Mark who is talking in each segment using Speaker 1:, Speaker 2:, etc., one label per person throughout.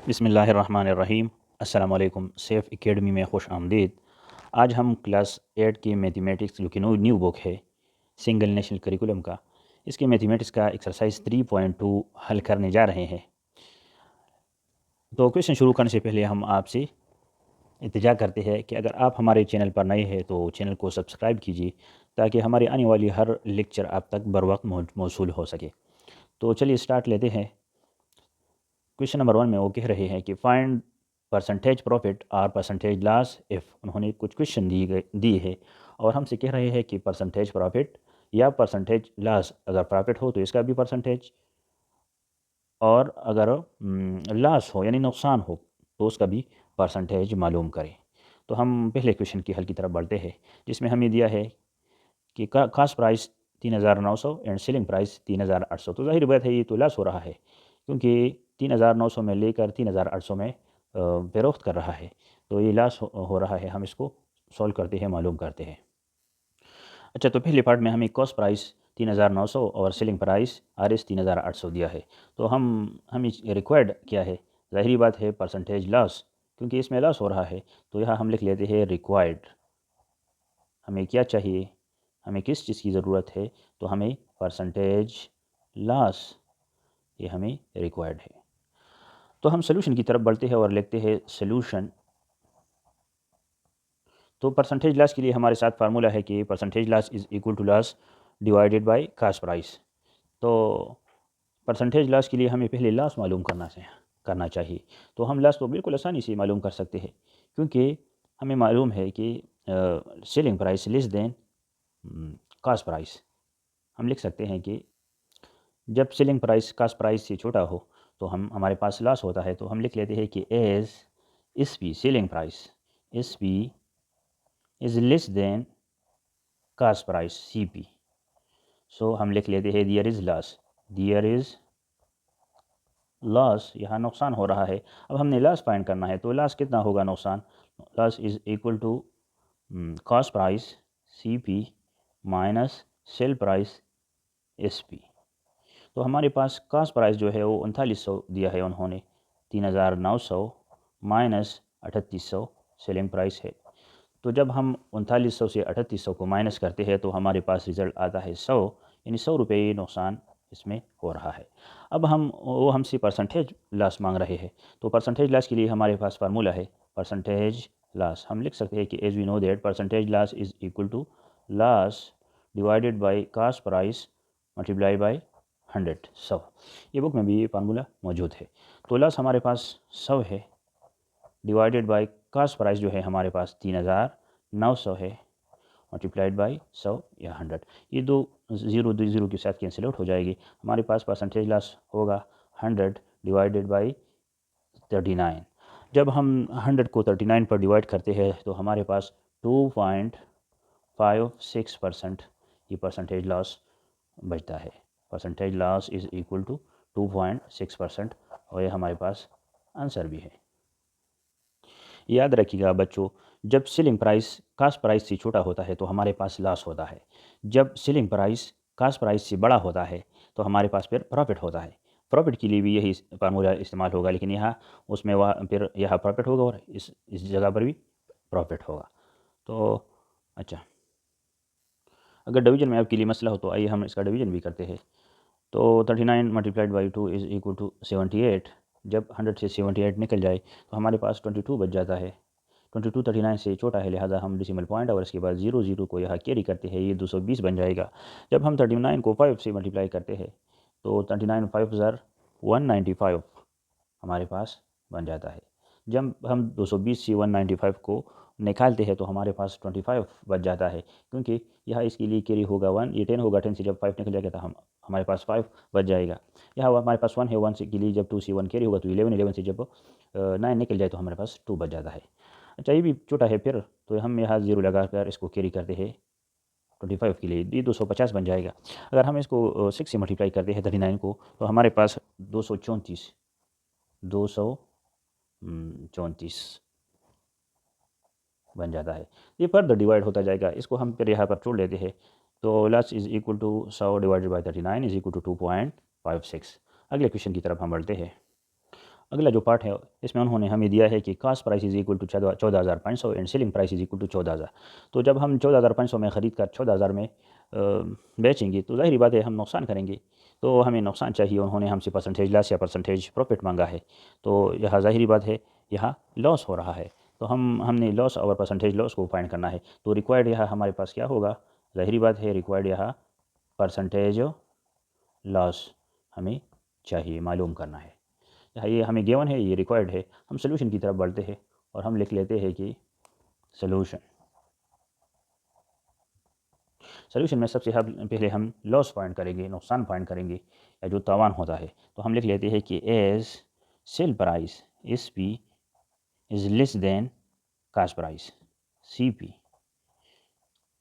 Speaker 1: बिस्मिल्लाहिर्रहमानिर्रहीम। अस्सलाम वालेकुम। सेफ़ एकेडमी में खुश आमदीद। आज हम क्लास 8 की मैथमेटिक्स जो कि न्यू बुक है सिंगल नेशनल करिकुलम का, इसके मैथमेटिक्स का एक्सरसाइज 3.2 हल करने जा रहे हैं। तो क्वेश्चन शुरू करने से पहले हम आपसे इल्तिजा करते हैं कि अगर आप हमारे चैनल पर नए हैं तो चैनल को सब्सक्राइब कीजिए ताकि हमारे आने वाली हर लेक्चर आप तक बर वक्त मौसूल हो सके। तो चलिए स्टार्ट लेते हैं। क्वेश्चन नंबर 1 में वो कह रहे हैं कि फाइंड परसेंटेज प्रॉफिट और परसेंटेज लॉस इफ़। उन्होंने कुछ क्वेश्चन दी है और हमसे कह रहे हैं कि परसेंटेज प्रॉफिट या परसेंटेज लॉस, अगर प्रॉफिट हो तो इसका भी परसेंटेज, और अगर लॉस हो यानी नुकसान हो तो उसका भी परसेंटेज मालूम करें। तो हम पहले क्वेश्चन की हल की तरफ बढ़ते हैं, जिसमें हमें दिया है कि cost price 3,900 and selling price 3,800। तो जाहिर बात है ये तो लॉस हो रहा है, क्योंकि 3,900 में लेकर 3,800 में फरोख्त कर रहा है, तो ये लॉस हो रहा है। हम इसको सॉल्व करते हैं, मालूम करते हैं। अच्छा, तो पहले पार्ट में हमें कॉस्ट प्राइस 3,900 और सेलिंग प्राइस RS 3,800 दिया है। तो हमें रिक्वायर्ड क्या है? ज़ाहिरी बात है परसेंटेज लॉस, क्योंकि इसमें लॉस हो रहा है। तो यहाँ हम लिख लेते हैं रिक्वायर्ड। हमें क्या चाहिए, हमें किस चीज़ की ज़रूरत है? तो हमें परसेंटेज लॉस, ये हमें रिक्वायर्ड है। तो हम सोल्यूशन की तरफ बढ़ते हैं और लिखते हैं सोल्यूशन। तो परसेंटेज लॉस के लिए हमारे साथ फार्मूला है कि percentage loss is equal to loss divided by cost price. तो परसेंटेज लॉस के लिए हमें पहले लॉस मालूम करना चाहिए। तो हम लॉस तो बिल्कुल आसानी से मालूम कर सकते हैं, क्योंकि हमें मालूम है कि selling price less than cost price. हम लिख सकते हैं कि जब सेलिंग प्राइस कास्ट प्राइस से छोटा हो तो हमारे पास लॉस होता है। तो हम लिख लेते हैं कि as S P selling price S P is less than cost price C P. So हम लिख लेते हैं there is loss, there is loss, यहाँ नुकसान हो रहा है। अब हमने लॉस फाइंड करना है, तो लॉस कितना होगा नुकसान? Loss is equal to cost price C P minus sale price S P. तो हमारे पास कास्ट प्राइस जो है वो 3900 दिया है उन्होंने, 3,900 माइनस 3800 सेलिंग प्राइस है। तो जब हम 3900 से 3800 को माइनस करते हैं तो हमारे पास रिज़ल्ट आता है 100, यानी 100 रुपये नुकसान इसमें हो रहा है। अब वो हमसे परसेंटेज लॉस मांग रहे हैं। तो परसेंटेज लॉस के लिए हमारे पास फार्मूला है परसेंटेज लॉस। हम लिख सकते हैं कि as we know that percentage loss is equal to loss divided by cost price multiply by 100, 100। ये बुक में भी ये फार्मूला मौजूद है। तो लॉस हमारे पास 100 है, डिवाइडेड बाय कास्ट प्राइस जो है हमारे पास 3,900 है, मल्टीप्लाइड बाय 100 या 100। ये दो ज़ीरो के साथ कैंसिल आउट हो जाएगी। हमारे पास परसेंटेज लॉस होगा 100 डिवाइडेड बाय 39। जब हम 100 को 39 पर डिवाइड करते हैं तो हमारे पास 2.56% ये परसेंटेज लॉस बचता है। Percentage loss is equal to 2.6%, और ये हमारे पास आंसर भी है। याद रखिएगा बच्चों, जब सेलिंग प्राइस कास्ट प्राइस से छोटा होता है तो हमारे पास लॉस होता है। जब सेलिंग प्राइस कास्ट प्राइस से बड़ा होता है तो हमारे पास फिर प्रॉफिट होता है। प्रॉफिट के लिए भी यही फार्मूला इस्तेमाल होगा, लेकिन यहाँ उसमें वह फिर यहाँ प्रॉफिट होगा और इस जगह पर भी प्रॉफिट होगा। तो अच्छा, अगर डिवीजन में आपके लिए मसला हो तो आइए हम इसका डिवीजन भी करते हैं। तो 39 multiplied by 2 is equal to 78। जब 100 से 78 निकल जाए तो हमारे पास 22 बच जाता है। 22 39 से छोटा है, लिहाजा हम डेसिमल पॉइंट और इसके बाद 00 को यहाँ कैरी करते हैं, ये 220 बन जाएगा। जब हम 39 को 5 से मल्टीप्लाई करते हैं तो 39 5 ज़र 195 हमारे पास बन जाता है। जब हम 220 से 195 को निकालते हैं तो हमारे पास 25 बच जाता है, क्योंकि यहाँ इसके लिए कैरी होगा 1, ये 10 होगा, 10 से जब 5 निकल जाएगा तो हमारे पास 5 बच जाएगा। यहाँ हमारे पास 1 है, 1 से के लिए जब 2 से 1 कैरी होगा तो 11, 11 से जब 9 निकल जाए तो हमारे पास 2 बच जाता है। अच्छा, ये भी छोटा है फिर, तो हम यहाँ 0 लगा कर इसको कैरी करते हैं 25 के लिए, ये 250 बन जाएगा। अगर हम इसको 6 से मल्टीप्लाई करते हैं 39 को तो हमारे पास 234 बन जाता है। ये फर्दर डिवाइड होता जाएगा, इसको हम फिर यहाँ पर छोड़ लेते हैं। तो loss is equal to 100 divided by 39 is equal to 2.56। अगले क्वेश्चन की तरफ हम बढ़ते हैं। अगला जो पार्ट है इसमें उन्होंने हमें दिया है कि cost price is equal to 14,500 and selling price is equal to 14,000। तो जब हम 14,500 में ख़रीद कर 14,000 में बेचेंगे तो ज़ाहिर बात है हम नुकसान करेंगे। तो हमें नुकसान चाहिए, उन्होंने हमसे परसेंटेज लॉस या परसेंटेज प्रॉफिट मांगा है। तो यह ज़ाहिरी बात है यहाँ लॉस हो रहा है। तो हमने लॉस और परसेंटेज लॉस को फाइंड करना है। तो रिक्वायर्ड यहाँ हमारे पास क्या होगा, ज़ाहिरी बात है रिक्वायर्ड यहाँ परसेंटेज लॉस हमें चाहिए, मालूम करना है। ये हमें गिवन है, ये रिक्वायर्ड है। हम सोल्यूशन की तरफ बढ़ते हैं और हम लिख लेते हैं कि सोल्यूशन में सबसे पहले हम लॉस फाइंड करेंगे, नुकसान फाइंड करेंगे या जो तावान होता है। तो हम लिख लेते हैं कि as sale price S P is less than cost price C P,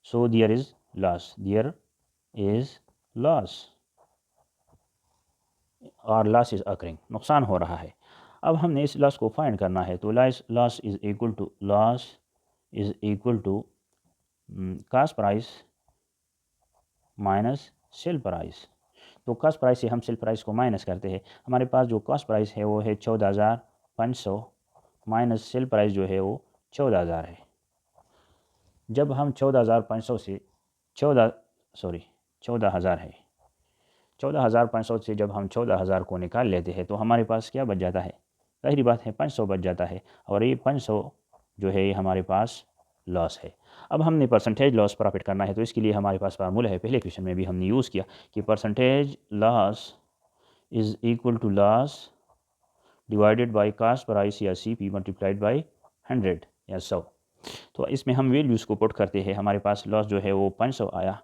Speaker 1: so there is loss, there is loss और लॉस इज़ अकरिंग, नुकसान हो रहा है। अब हमने इस लॉस को फाइंड करना है। तो loss is equal to cost price minus sale price. तो कास्ट प्राइस से हम सेल प्राइस को माइनस करते हैं। हमारे पास जो कास्ट प्राइस है वो है 14,500 माइनस सेल प्राइस जो है वो 14,000 है। जब हम 14,500 से 14,000 है, 14,500 से जब हम 14,000 को निकाल लेते हैं तो हमारे पास क्या बच जाता है, ज़ाहिरी बात है 500 बच जाता है। और ये 500 जो है ये हमारे पास लॉस है। अब हमने परसेंटेज लॉस प्रॉफिट करना है। तो इसके लिए हमारे पास फार्मूला है, पहले क्वेश्चन में भी हमने यूज़ किया कि percentage loss is equal to loss divided by cost price या सी पी मल्टीप्लाइड बाय 100 या 100। तो इसमें हम वैल्यूज़ को पुट करते हैं। हमारे पास लॉस जो है वो 500 आया,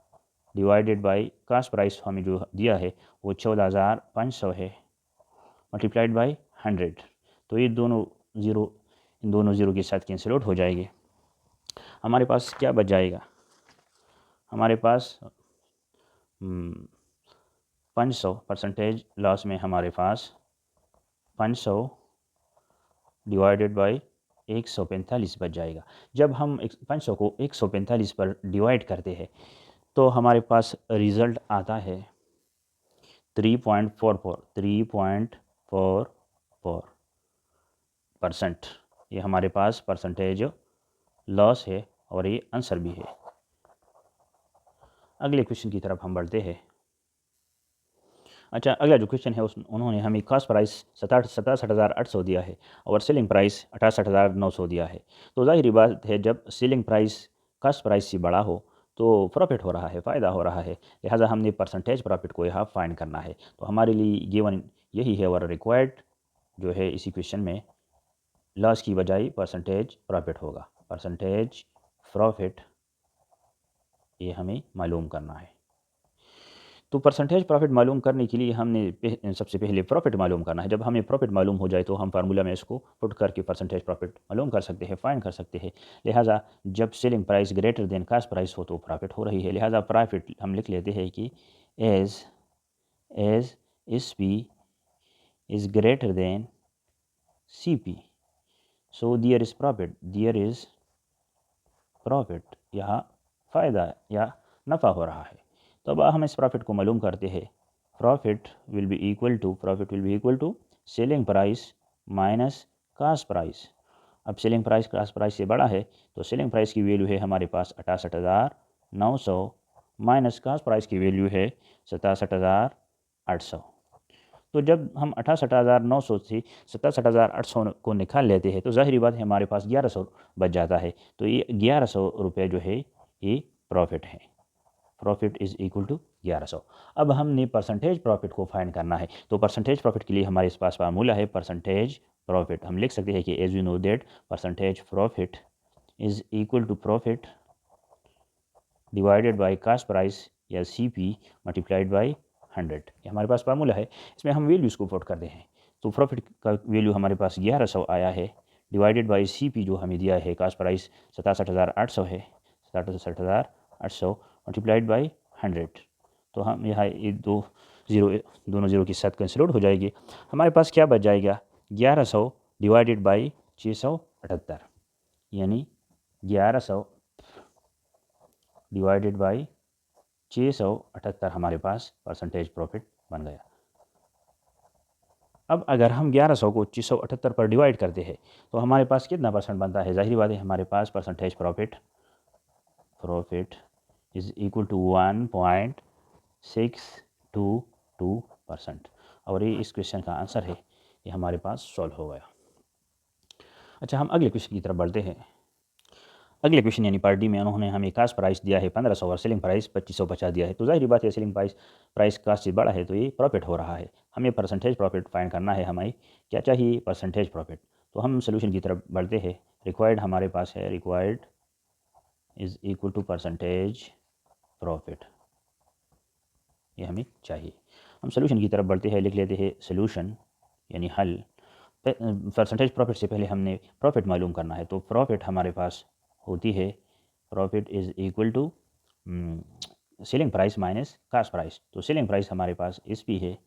Speaker 1: डिवाइडेड बाय कास्ट प्राइस हमें जो दिया है वो 14,500 है, मल्टीप्लाइड बाय 100। तो ये दोनों ज़ीरो, इन दोनों ज़ीरो के साथ कैंसिल आउट हो जाएंगे। हमारे पास क्या बच जाएगा, हमारे पास 500 परसेंटेज लॉस में हमारे पास 500 डिवाइडेड बाई 145 बच जाएगा। जब हम 500 को 145 पर डिवाइड करते हैं तो हमारे पास रिज़ल्ट आता है 3.44%। ये हमारे पास परसेंटेज लॉस है और ये आंसर भी है। अगले क्वेश्चन की तरफ हम बढ़ते हैं। अच्छा, अगला जो क्वेश्चन है उन्होंने हमें कास्ट प्राइस 67,800 दिया है और सेलिंग प्राइस 68,900 दिया है। तो ज़ाहिर बात है जब सेलिंग प्राइस कास्ट प्राइस से बड़ा हो तो प्रॉफिट हो रहा है, फ़ायदा हो रहा है। लिहाजा हमने परसेंटेज प्रॉफिट को यहाँ फाइंड करना है। तो हमारे लिए गिवन यही है और रिक्वायर्ड जो है इसी क्वेश्चन में लॉस की बजाय परसेंटेज प्रॉफिट होगा। परसेंटेज प्रॉफिट ये हमें मालूम करना है। तो परसेंटेज प्रॉफिट मालूम करने के लिए हमने सबसे पहले प्रॉफिट मालूम करना है। जब हमें प्रॉफिट मालूम हो जाए तो हम फार्मूला में इसको पुट करके परसेंटेज प्रॉफिट मालूम कर सकते हैं, फाइंड कर सकते हैं। लिहाजा जब selling price greater than cost price हो तो प्रॉफिट हो रही है। लिहाजा प्रॉफिट हम लिख लेते हैं कि as S P is greater than C P, so there is profit, there is profit, यहाँ फ़ायदा या नफ़ा हो रहा है। तो अब हम इस प्रॉफिट को मालूम करते हैं। Profit will be equal to selling price minus cost price. अब सेलिंग प्राइस कास्ट प्राइस से बड़ा है तो सेलिंग प्राइस की वैल्यू है हमारे पास 68,900 माइनस कास्ट प्राइस की वैल्यू है 67,800। तो जब हम 68,900 से 67,800 को निकाल लेते हैं तो ज़ाहिरी बात है हमारे पास 1,100 बच जाता है। तो ये 1,100 रुपये जो है ये प्रॉफिट है। Profit is equal to 1,100। अब हमने परसेंटेज प्रॉफिट को फाइंड करना है। तो परसेंटेज प्रॉफिट के लिए हमारे पास फार्मूला है परसेंटेज प्रॉफिट। हम लिख सकते हैं कि as you know that percentage profit is equal to profit divided by cost price या सी पी मल्टीप्लाइड बाई 100। ये हमारे पास फार्मूला है, इसमें हम वैल्यूज़ को पुट करते हैं। तो प्रॉफिट का वैल्यू हमारे पास 1,100 आया है, डिवाइडेड बाई सी पी जो हमें दिया है कास्ट प्राइस 67,800 है, 67,800 मल्टीप्लाइड बाई 100। तो हम यहाँ ये दोनों ज़ीरो के साथ कैंसिल आउट हो जाएगी। हमारे पास क्या बच जाएगा, 1,100 डिवाइडेड बाई 678, यानी 1,100 डिवाइडेड बाई 678 हमारे पास परसेंटेज प्रॉफिट बन गया। अब अगर हम 1100 को 2578 पर डिवाइड करते हैं तो हमारे पास कितना परसेंट बनता है? ज़ाहिर बात है हमारे पास percentage profit is equal to 1.622%। और ये इस क्वेश्चन का आंसर है, ये हमारे पास सॉल्व हो गया। अच्छा, हम अगले क्वेश्चन की तरफ बढ़ते हैं। अगले क्वेश्चन यानी पार्ट डी में उन्होंने हमें कास्ट प्राइस दिया है 1500 और सेलिंग प्राइस 2550 दिया है। तो ज़ाहिर बात है सेलिंग प्राइस कास्ट से बड़ा है तो ये प्रॉफिट हो रहा है। हमें परसेंटेज प्रॉफिट फाइंड करना है। हमें क्या चाहिए? Percentage profit. तो हम सोल्यूशन की तरफ बढ़ते हैं। रिक्वायर्ड हमारे पास है, required is equal to percentage profit, ये हमें चाहिए। हम सोल्यूशन की तरफ बढ़ते हैं, लिख लेते हैं सोल्यूशन यानी हल। परसेंटेज प्रॉफिट से पहले हमने प्रॉफिट मालूम करना है। तो प्रॉफिट हमारे पास होती है, profit is equal to selling price minus cost price. तो सेलिंग प्राइस हमारे पास एस पी है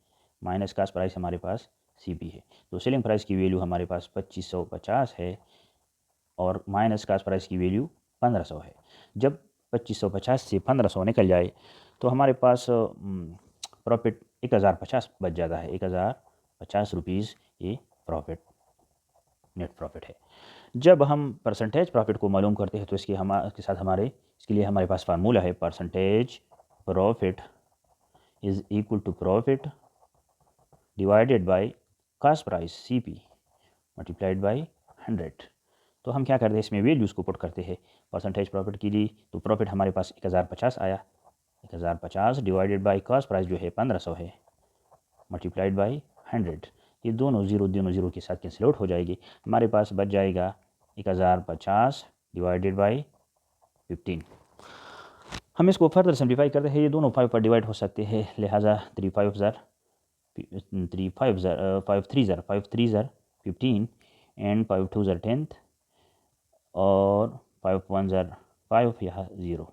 Speaker 1: माइनस कास्ट प्राइस हमारे पास सी पी है। तो सेलिंग प्राइस की वैल्यू हमारे पास 2550 है और माइनस कास्ट प्राइस की वैल्यू 1500 है। जब 2550 से 1500 निकल जाए तो हमारे पास प्रॉफिट 1050 बच जाता है। 1050 रुपीज़ ये प्रॉफिट, नेट प्रॉफिट है। जब हम परसेंटेज प्रॉफिट को मालूम करते हैं तो इसके लिए हमारे पास फार्मूला है, percentage profit is equal to profit divided by cost price C P multiplied by 100। तो हम क्या करते हैं, इसमें वैल्यूज़ को पुट करते हैं परसेंटेज प्रॉफिट की लिए। तो प्रॉफिट हमारे पास 1050 आया, 1050 डिवाइडेड बाई कास्ट प्राइस जो है 1500 है, मल्टीप्लाइड बाई 100। ये दोनों जीरो के साथ कैंसिल आउट हो जाएगी। हमारे पास बच जाएगा 1050 डिवाइडेड बाई 15। हम इसको फर्दर सिंप्लीफाई करते हैं, ये दोनों 5 पर डिवाइड हो सकते हैं, लिहाजा 3 5 ज़र 5 3 ज़र 15 एंड 5 2 ज़र 10 और 5 1 ज़र 5, यहाँ 0।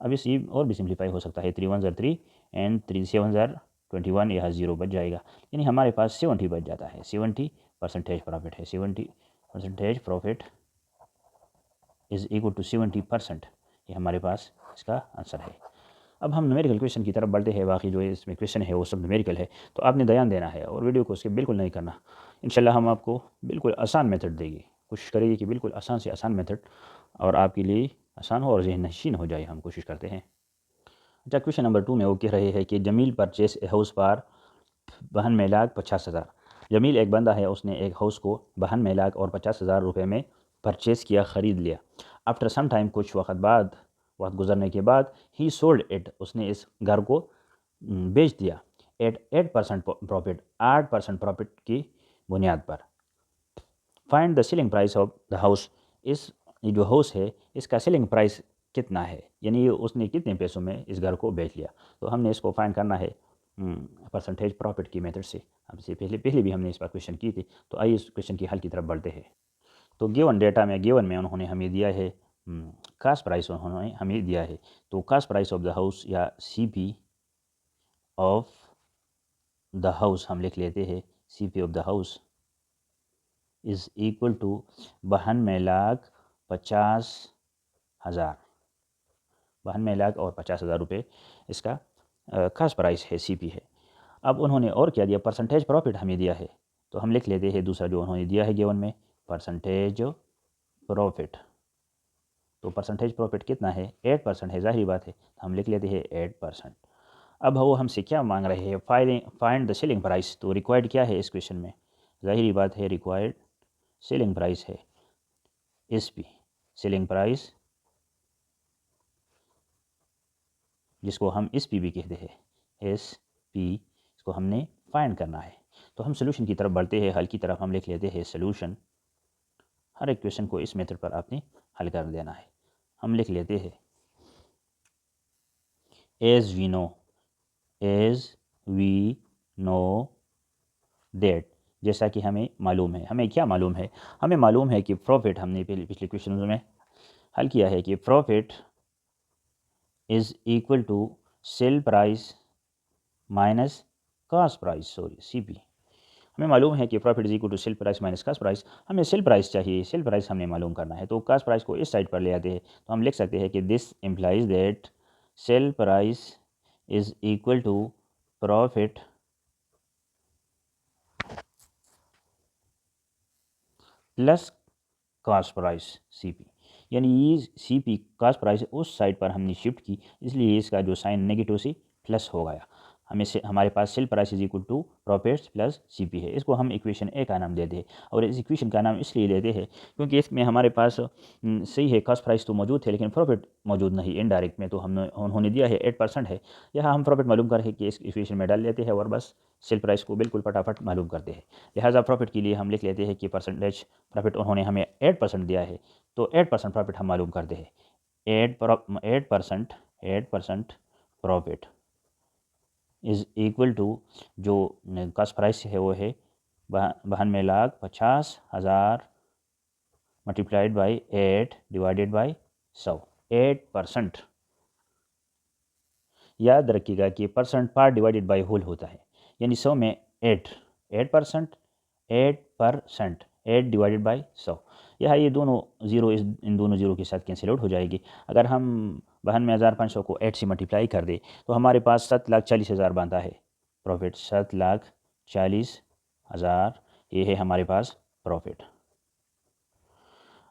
Speaker 1: अब इस ये और भी सिंप्लीफाई हो सकता है, 3 1 ज़र 3 एंड 3 7 ज़र 21, यहाँ 0 बच जाएगा। यानी हमारे पास 70 बच जाता है। 70 परसेंटेज प्रॉफिट है। 70 percentage profit is equal to 70%। ये हमारे पास इसका आंसर है। अब हम न्यूमेरिकल क्वेश्चन की तरफ बढ़ते हैं। बाकी जो इसमें क्वेश्चन है वो सब न्यूमेरिकल है, तो आपने ध्यान देना है और वीडियो को उसके बिल्कुल नहीं करना। इंशाल्लाह हम आपको बिल्कुल आसान मेथड देंगे। कोशिश करिए कि बिल्कुल आसान से आसान मेथड और आपके लिए आसान हो और जहन नशीन हो जाए, हम कोशिश करते हैं। अच्छा, क्वेश्चन नंबर 2 में वो कह रहे हैं कि जमील परचेस ए हाउस पर 52,50,000। जमील एक बंदा है, उसने एक हाउस को 52,50,000 रुपये में परचेस किया, ख़रीद लिया। आफ्टर सम टाइम, कुछ वक्त गुजरने के बाद, ही सोल्ड इट, उसने इस घर को बेच दिया एट 8% प्रॉफिट, 8% प्रॉफिट की बुनियाद पर। Find the selling price of the house, इस ये जो हाउस है इसका सेलिंग प्राइस कितना है, यानी उसने कितने पैसों में इस घर को बेच लिया। तो हमने इसको फाइंड करना है परसेंटेज प्रॉफिट की मेथड से। हमसे पहले भी हमने इस पर क्वेश्चन की थी। तो आइए इस क्वेश्चन की हल की तरफ बढ़ते हैं। तो गिवन में उन्होंने हमें दिया है कास्ट प्राइस, उन्होंने हमें दिया है। तो cost price of the house या C P of the house हम लिख लेते हैं, C P of the house is equal to 92,50,000। 92,50,000 रुपये इसका खास प्राइस है, सी पी है। अब उन्होंने और क्या दिया, परसेंटेज प्रॉफिट हमें दिया है। तो हम लिख लेते हैं दूसरा जो उन्होंने दिया है गिवन में, परसेंटेज प्रॉफिट। तो परसेंटेज प्रॉफिट कितना है? 8% है, ज़ाहिर बात है। तो हम लिख लेते हैं 8%। अब वो हमसे क्या मांग रहे हैं? Find the selling price. तो रिक्वायर्ड क्या है इस क्वेश्चन में? ज़ाहिर बात है रिक्वायर्ड सेलिंग प्राइस है, एस पी, सेलिंग प्राइस, जिसको हम एस पी भी कहते हैं, एस पी, इसको हमने फाइंड करना है। तो हम सोल्यूशन की तरफ बढ़ते हैं, हल की तरफ हम लिख लेते हैं सोल्यूशन। हर एक क्वेश्चन को इस मेथड पर आपने हल कर देना है। हम लिख लेते हैं एज वी नो दैट, जैसा कि हमें मालूम है। हमें क्या मालूम है? हमें मालूम है कि प्रॉफिट, हमने पिछले क्वेश्चन में हल किया है कि profit is equal to sale price minus cost price, C P. हमें मालूम है कि profit is equal to sale price minus cost price. हमें सेल प्राइस चाहिए, सेल प्राइस हमने मालूम करना है। तो कास्ट प्राइस को इस साइड पर ले आते हैं। तो हम लिख सकते हैं कि this implies that sale price is equal to profit plus cost price CP, यानी ये CP कास्ट प्राइस उस साइड पर हमने शिफ्ट की, इसलिए इसका जो साइन नेगेटिव से प्लस हो गया। हमें से हमारे पास sale price is equal to profits plus CP है। इसको हम इक्वेशन ए का नाम देते हैं, और इस इक्वेशन का नाम इसलिए देते हैं क्योंकि इसमें हमारे पास सही है कास्ट प्राइस तो मौजूद है लेकिन प्रॉफिट मौजूद नहीं। इनडायरेक्ट में तो उन्होंने दिया है 8% है, यहाँ हम प्रॉफिट मालूम करें कि इस इक्वेशन में डाल लेते हैं और बस सेल प्राइस को बिल्कुल फटाफट मालूम करते हैं। लिहाजा प्रॉफिट के लिए हम लिख लेते हैं कि परसेंटेज प्रॉफिट उन्होंने हमें 8% दिया है, तो 8% प्रॉफिट हम मालूम करते हैं। 8% प्रॉफिट इज़ इक्वल टू जो कास्ट प्राइस है वो है 92,50,000 मल्टीप्लाइड बाई 8 डिवाइडेड बाई 100। 8%, याद रखिएगा कि percent part divided by whole होता है, यानी 100 में 8% 8 डिवाइडेड बाई 100। यहाँ ये दोनों ज़ीरो इन दोनों ज़ीरो के साथ कैंसिल आउट हो जाएगी। अगर हम 92,500 को 8 से मल्टीप्लाई कर दे तो हमारे पास 7,40,000 बनता है प्रॉफिट। 7,40,000 ये है हमारे पास प्रॉफिट।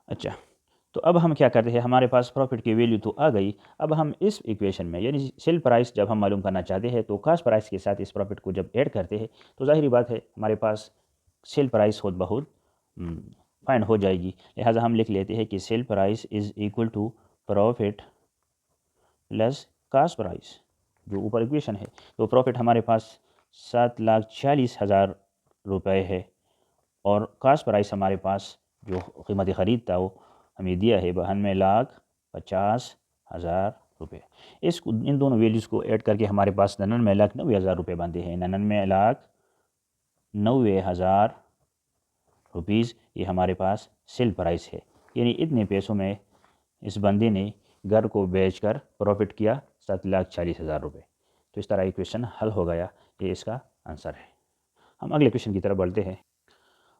Speaker 1: अच्छा, तो अब हम क्या करते हैं, हमारे पास प्रॉफिट की वैल्यू तो आ गई। अब हम इस इक्वेशन में यानी सेल प्राइस जब हम मालूम करना चाहते हैं तो कास्ट प्राइस के साथ इस प्रॉफिट को जब ऐड करते हैं तो जाहिर बात है हमारे पास सेल प्राइस खुद बहुत फाइंड हो जाएगी। लिहाजा हम लिख लेते हैं कि sale price is equal to profit plus cost price, जो ऊपर इक्वेशन है। तो प्रॉफिट हमारे पास 7,40,000 रुपये है और कास्ट प्राइस हमारे पास जो कीमत ख़रीद था वो हमें दिया है 92,50,000 रुपये। इस इन दोनों वैल्यूज़ को ऐड करके हमारे पास 99,90,000 रुपये बनते हैं। 99,90,000 रुपीज़ ये हमारे पास सेल प्राइस है, यानी इतने पैसों में इस बंदे ने घर को बेचकर प्रॉफिट किया 7,40,000 रुपये। तो इस तरह इक्वेशन हल हो गया, ये इसका आंसर है। हम अगले क्वेश्चन की तरफ बढ़ते हैं।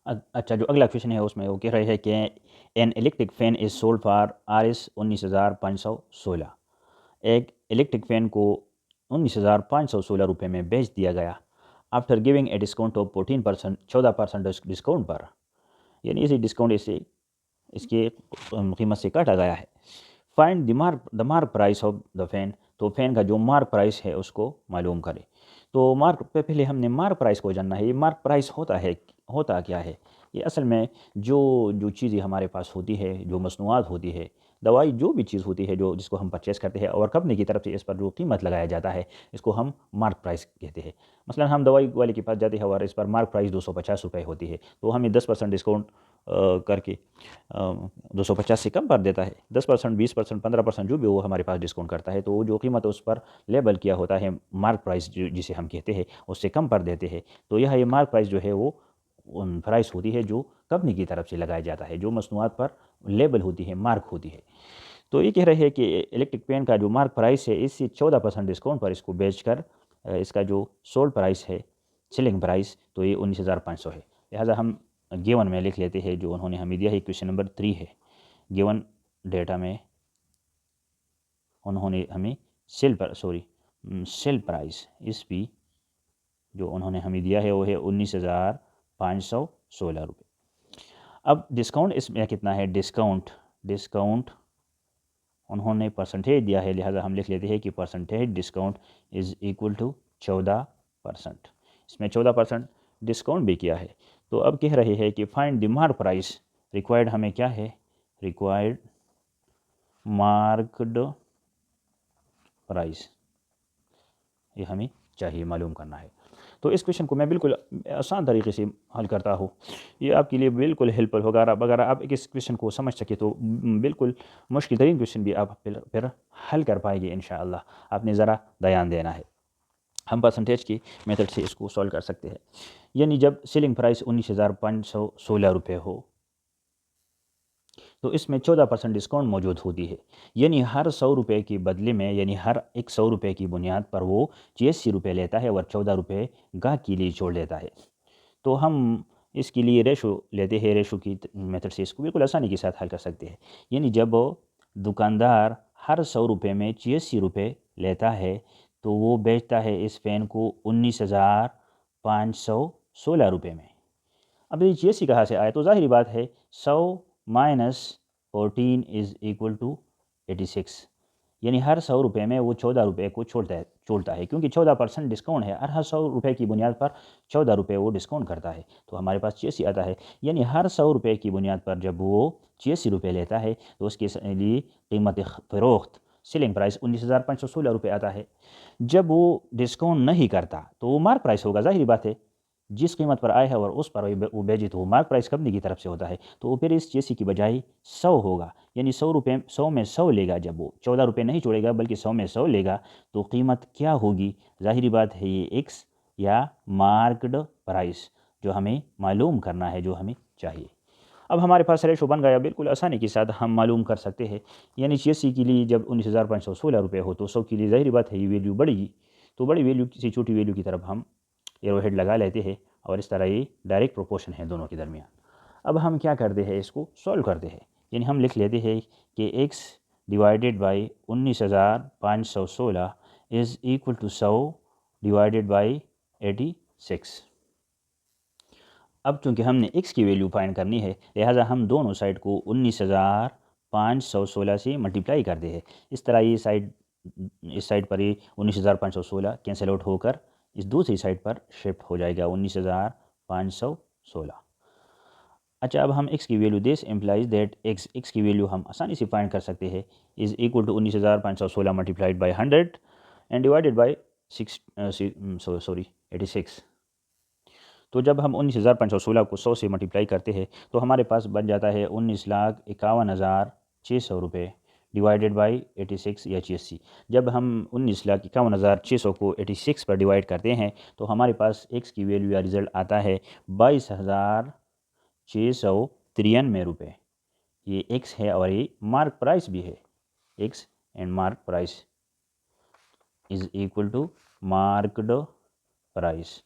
Speaker 1: अच्छा, जो अगला क्वेश्चन है उसमें वो कह रहे हैं कि an electric fan is sold for RS 19,516। एक इलेक्ट्रिक फ़ैन को 19,516 रुपये में बेच दिया गया after giving a discount of 14%, 14% discount पर, यानी इसी डिस्काउंट इसे इसके कीमत से काटा गया है। Find the mark price of the fan, तो फ़ैन का जो मार्क प्राइस है उसको मालूम करें। तो मार्क पे पहले हमने मार्क प्राइस को जानना है। ये मार्क प्राइस होता क्या है? ये असल में जो चीज़ें हमारे पास होती है, जो मसनूआत होती है, दवाई जो भी चीज़ होती है जो जिसको हम परचेज़ करते हैं और कंपनी की तरफ से इस पर जो कीमत लगाया जाता है इसको हम मार्क प्राइस कहते हैं। मसलन हम दवाई वाले के पास जाते हैं और इस पर मार्क प्राइस 250 रुपये होती है, तो हमें 10% डिस्काउंट करके 250 से कम कर देता है। 10%, 20%, 15% जो भी वो हमारे पास डिस्काउंट करता है, तो वो जो कीमत उस पर लेबल किया होता है मार्क प्राइस जिसे हम कहते हैं उससे कम कर देते हैं। तो यह ये मार्क प्राइस जो है वो प्राइस होती है जो कंपनी की तरफ से लगाया जाता है, जो मसनूआत पर लेबल होती है, मार्क होती है। तो ये कह रहे हैं कि इलेक्ट्रिक पेन का जो मार्क प्राइस है इससे 14% डिस्काउंट पर इसको बेचकर इसका जो सोल्ड प्राइस है, सेलिंग प्राइस, तो ये 19,500 है। लिहाजा हम गिवन में लिख लेते हैं जो उन्होंने हमें दिया है, क्वेश्चन नंबर 3 है। गिवन डेटा में उन्होंने हमें सेल प्राइस इस भी जो उन्होंने हमें दिया है वो है 19,516 रुपये। अब डिस्काउंट इसमें कितना है? डिस्काउंट उन्होंने परसेंटेज दिया है, लिहाजा हम लिख लेते हैं कि percentage discount is equal to 14%। इसमें 14% डिस्काउंट भी किया है। तो अब कह रहे हैं कि find the mark price. Required हमें क्या है? रिक्वायर्ड मार्क्ड प्राइस, ये हमें चाहिए, मालूम करना है। तो इस क्वेश्चन को मैं बिल्कुल आसान तरीके से हल करता हूँ, ये आपके लिए बिल्कुल हेल्पफुल होगा। अगर आप इस क्वेश्चन को समझ सके तो बिल्कुल मुश्किल तरीन क्वेश्चन भी आप फिर हल कर पाएंगे इंशाअल्लाह। आपने ज़रा ध्यान देना है। हम परसेंटेज की मेथड से इसको सॉल्व कर सकते हैं। यानी जब सेलिंग प्राइस 19,516 रुपये हो तो इसमें 14% डिस्काउंट मौजूद होती है, यानी हर 100 रुपये के बदले में, यानी हर एक 100 रुपये की बुनियाद पर वो 86 रुपये लेता है और 14 रुपये गाहक के लिए छोड़ देता है। तो हम इसके लिए रेशो लेते हैं, रेशो की मेथड से इसको बिल्कुल आसानी के साथ हल कर सकते हैं। यानी जब दुकानदार हर 100 रुपये में 86 रुपये लेता है तो वो बेचता है इस फ़ैन को 19,516 रुपये में। अब ये GST कहाँ से आया, तो ज़ाहिरी बात है 100 माइनस 14 इज़ इक्वल टू 86, यानी हर 100 रुपये में वो 14 रुपये को छोड़ता है क्योंकि 14% डिस्काउंट है। हर 100 रुपये की बुनियाद पर 14 रुपये वो डिस्काउंट करता है, तो हमारे पास 86 आता है। यानी हर 100 रुपये की बुनियाद पर जब वो 86 रुपये लेता है तो उसके लिए कीमत फ़रोख्त सेलिंग प्राइस 19,516 रुपये आता है। जब वो डिस्काउंट नहीं करता तो वो मार्क प्राइस होगा, ज़ाहिरी बात है। जिस कीमत पर आया है और उस पर वो बेचे तो वो मार्क प्राइस कंपनी की तरफ से होता है, तो वो फिर इस GST की बजाय 100 होगा, यानी 100 रुपये 100 में 100 लेगा। जब वो 14 रुपये नहीं छोड़ेगा बल्कि 100 में 100 लेगा तो कीमत क्या होगी, ज़ाहिरी बात है ये एक्स या मार्क्ड प्राइस जो हमें मालूम करना है, जो हमें चाहिए। अब हमारे पास रेशो बन गया, बिल्कुल आसानी के साथ हम मालूम कर सकते हैं। यानी 86 के लिए जब 19,516 रुपये हो तो 100 के लिए ज़ाहिरी बात है ये वैल्यू बढ़ेगी, तो बड़ी वैल्यू से छोटी वैल्यू की तरफ हम एरो हेड लगा लेते हैं और इस तरह ये डायरेक्ट प्रोपोर्शन है दोनों के दरमियान। अब हम क्या करते हैं, इसको सॉल्व करते हैं। यानी हम लिख लेते हैं कि x divided by 19,516 is equal to 100 divided by 86। अब चूंकि हमने x की वैल्यू फाइंड करनी है लिहाजा हम दोनों साइड को 19,516 से मल्टीप्लाई करते हैं। इस तरह ये साइड, इस साइड पर ये 19,516 कैंसिल आउट होकर इस दूसरी साइड पर शिफ्ट हो जाएगा 19,516। अच्छा, अब हम x की value, this implies that x की वैल्यू हम आसानी से फाइंड कर सकते हैं is equal to 19,516 multiplied by 100 and divided by 86। तो जब हम 19,516 को 100 से मल्टीप्लाई करते हैं तो हमारे पास बन जाता है 19,51,600 रुपये डिवाइडेड बाई 86 या 86। जब हम 19,51,600 को 86 पर डिवाइड करते हैं तो हमारे पास x की वैल्यू या रिज़ल्ट आता है 22,693 रुपये। ये x है और ये मार्क प्राइस भी है। x and mark price is equal to marked price.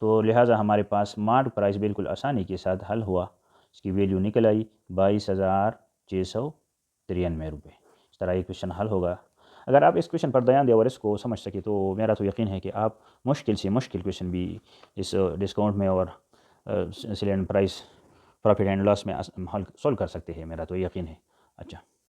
Speaker 1: तो लिहाजा हमारे पास मार्क प्राइस बिल्कुल आसानी के साथ हल हुआ, इसकी वैल्यू निकल आई 22,693 रुपये। इस तरह ये क्वेश्चन हल होगा। अगर आप इस क्वेश्चन पर ध्यान दें और इसको समझ सके तो मेरा तो यकीन है कि आप मुश्किल से मुश्किल क्वेश्चन भी इस डिस्काउंट में और sale and price profit and loss में हल सॉल्व कर सकते हैं, मेरा तो यकीन है। अच्छा।